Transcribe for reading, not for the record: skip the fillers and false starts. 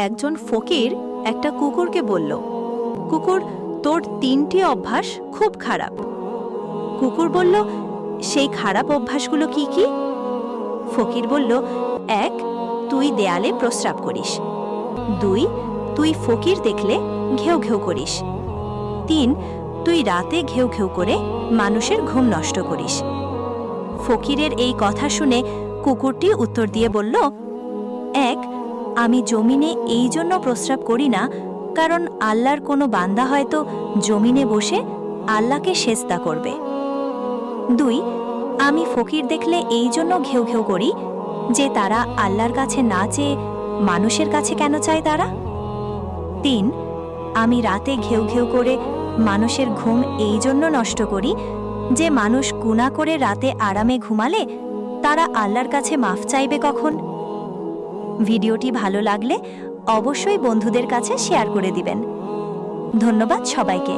একজন ফকির একটা কুকুরকে বলল, কুকুর, তোর 3টি অভ্যাস খুব খারাপ। কুকুর বলল, সেই খারাপ অভ্যাসগুলো কি কি? ফকির বলল, 1, তুই দেয়ালে প্রস্রাব করিস। 2, তুই ফকির দেখলে ঘেউ ঘেউ করিস। 3, তুই রাতে ঘেউ ঘেউ করে মানুষের ঘুম নষ্ট করিস। ফকিরের এই কথা শুনে কুকুরটি উত্তর দিয়ে বলল, 1, আমি জমিনে এই জন্য প্রস্রাব করি না, কারণ আল্লাহর কোনো বান্দা হয়তো জমিনে বসে আল্লাহকে সেজদা করবে। 2, আমি ফকির দেখলে এই জন্য ঘেউ ঘেউ করি যে তারা আল্লাহর কাছে না চেয়ে মানুষের কাছে কেন চায় তারা। 3, আমি রাতে ঘেউ ঘেউ করে মানুষের ঘুম এই জন্য নষ্ট করি যে মানুষ গুনাহ করে রাতে আরামে ঘুমালে তারা আল্লাহর কাছে মাফ চাইবে কখন। ভিডিওটি ভালো লাগলে অবশ্যই বন্ধুদের কাছে শেয়ার করে দিবেন। ধন্যবাদ সবাইকে।